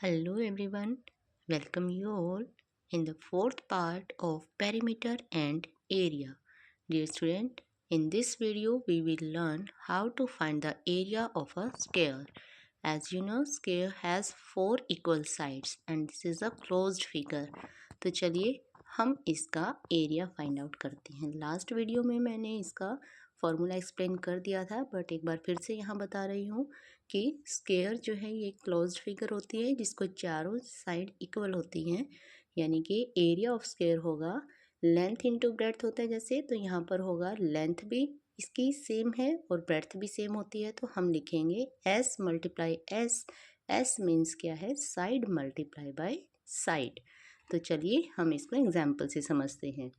Hello everyone, welcome you all in the fourth part of perimeter and area. Dear student, in this video we will learn how to find the area of a square. As you know, square has four equal sides and this is a closed figure. तो चलिए हम इसका area find out करते हैं। Last video में मैंने इसका formula explain कर दिया था, बट एक बार फिर से यहाँ बता रही हूँ कि स्क्वायर जो है ये क्लोज्ड फिगर होती है जिसको चारों साइड इक्वल होती हैं, यानी कि एरिया ऑफ स्क्वायर होगा लेंथ इंटू ब्रेड्थ होता है जैसे, तो यहाँ पर होगा लेंथ भी इसकी सेम है और ब्रेड्थ भी सेम होती है, तो हम लिखेंगे S multiply S. S means क्या है, साइड मल्टीप्लाई बाय साइड। तो चलिए हम इसको एग्जाम्पल से समझते हैं।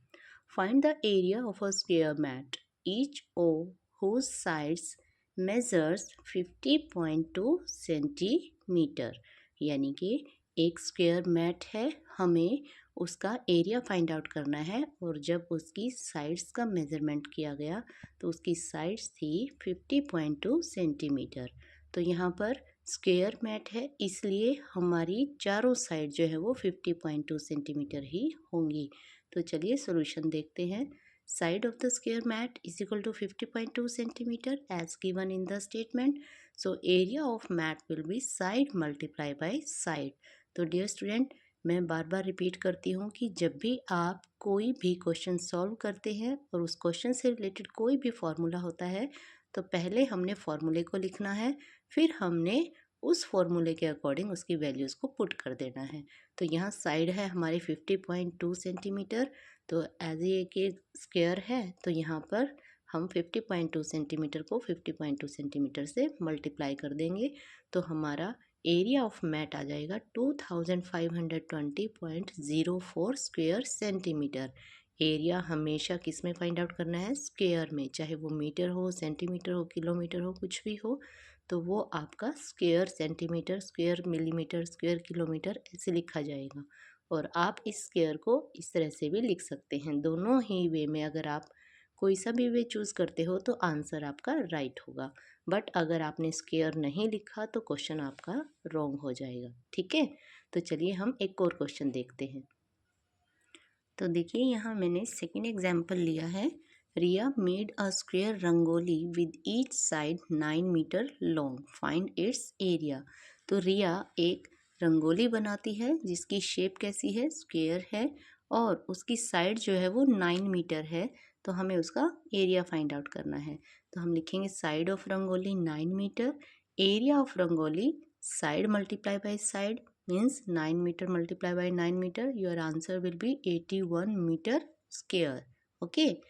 Find the area of a square mat each of whose sides measures 50.2 centimetre, यानी कि एक स्क्वायर मैट है, हमें उसका एरिया फाइंड आउट करना है और जब उसकी साइड्स का मेज़रमेंट किया गया तो उसकी साइड्स थी 50.2 सेंटीमीटर। तो यहाँ पर स्क्वायर मैट है इसलिए हमारी चारों साइड जो है वो 50.2 सेंटीमीटर ही होंगी। तो चलिए सॉल्यूशन देखते हैं। Side of the square mat is equal to 50.2 centimeter as given in the statement. So area of mat will be side multiply by side. तो डियर स्टूडेंट, मैं बार बार रिपीट करती हूँ कि जब भी आप कोई भी क्वेश्चन सॉल्व करते हैं और उस क्वेश्चन से रिलेटेड कोई भी फॉर्मूला होता है तो पहले हमने फॉर्मूले को लिखना है, फिर हमने उस फॉर्मूले के अकॉर्डिंग उसकी वैल्यूज़ को पुट कर देना है। तो यहाँ साइड है हमारी 50.2 सेंटीमीटर, तो एज ये कि स्क्वायर है तो यहाँ पर हम 50.2 सेंटीमीटर को 50.2 सेंटीमीटर से मल्टीप्लाई कर देंगे, तो हमारा एरिया ऑफ मैट आ जाएगा 2520.04 स्क्वायर सेंटीमीटर। एरिया हमेशा किस में फाइंड आउट करना है, स्क्वायर में, चाहे वो मीटर हो, सेंटीमीटर हो, किलोमीटर हो, कुछ भी हो, तो वो आपका square centimetre, square millimetre, square kilometre ऐसे लिखा जाएगा। और आप इस स्क्वायर को इस तरह से भी लिख सकते हैं। दोनों ही वे में अगर आप कोई सा भी वे चूज़ करते हो तो आंसर आपका राइट होगा, बट अगर आपने स्क्वायर नहीं लिखा तो क्वेश्चन आपका रॉन्ग हो जाएगा। ठीक है, तो चलिए हम एक और क्वेश्चन देखते हैं। तो देखिए यहाँ मैंने सेकेंड एग्जाम्पल लिया है। Riya made a square rangoli with each side 9 metre long, find its area. तो रिया एक रंगोली बनाती है जिसकी शेप कैसी है, स्क्वायर है, और उसकी साइड जो है वो 9 मीटर है, तो हमें उसका एरिया फाइंड आउट करना है। तो हम लिखेंगे side of rangoli 9 metre, area of rangoli side multiply by side means 9 meter multiplied by 9 meter, your answer will be 81 meter square. Okay,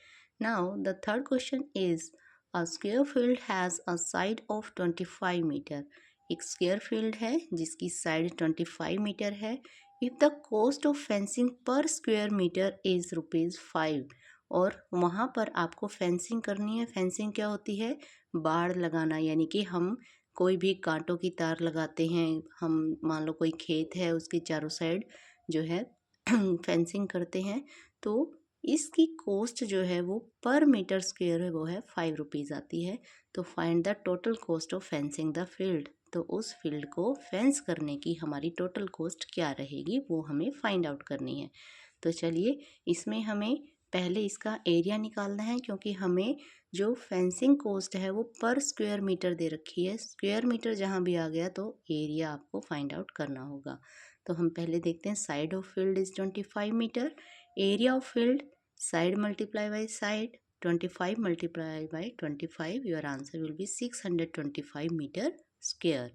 now the third question is a square field has a side of 25 meter. एक square field है जिसकी side 25 metre है। If the cost of fencing पर square metre is ₹5, और वहाँ पर आपको fencing करनी है। फेंसिंग क्या होती है, बाड़ लगाना, यानी कि हम कोई भी कांटों की तार लगाते हैं, हम मान लो कोई खेत है उसके चारों साइड जो है फेंसिंग करते हैं, तो इसकी कॉस्ट जो है वो पर मीटर स्क्वायर है वो है ₹5 आती है। तो find the total cost of fencing the field, तो उस फील्ड को फेंस करने की हमारी टोटल कॉस्ट क्या रहेगी वो हमें फाइंड आउट करनी है। तो चलिए इसमें हमें पहले इसका एरिया निकालना है, क्योंकि हमें जो फेंसिंग कॉस्ट है वो पर स्क्वायर मीटर दे रखी है। स्क्वायर मीटर जहाँ भी आ गया तो एरिया आपको फाइंड आउट करना होगा। तो हम पहले देखते हैं, side of field is 25 metre, area of field side multiply by side, 25 multiply by 25, your answer will be 625 metre square.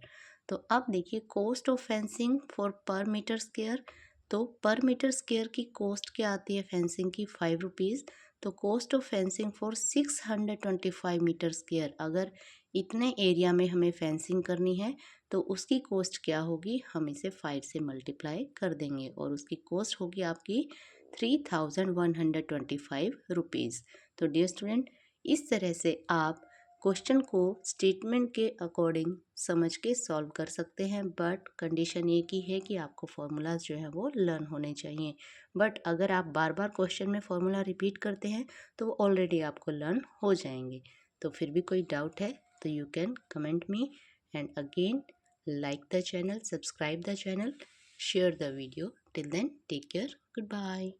तो अब देखिए cost of fencing for per metre square, तो पर मीटर स्क्वायर की कॉस्ट क्या आती है fencing की, ₹5। तो cost of fencing for 625 metre square, अगर इतने एरिया में हमें फेंसिंग करनी है तो उसकी कॉस्ट क्या होगी, हम इसे 5 से मल्टीप्लाई कर देंगे और उसकी कॉस्ट होगी आपकी ₹3125। तो डियर स्टूडेंट, इस तरह से आप क्वेश्चन को स्टेटमेंट के अकॉर्डिंग समझ के सॉल्व कर सकते हैं, बट कंडीशन ये की है कि आपको फॉर्मूलाज जो है वो लर्न होने चाहिए। बट अगर आप बार बार क्वेश्चन में फॉर्मूला रिपीट करते हैं तो वो ऑलरेडी आपको लर्न हो जाएंगे। तो फिर भी कोई डाउट है तो you can comment me, and again like the channel, subscribe the channel, share the video. Till then, take care. Goodbye.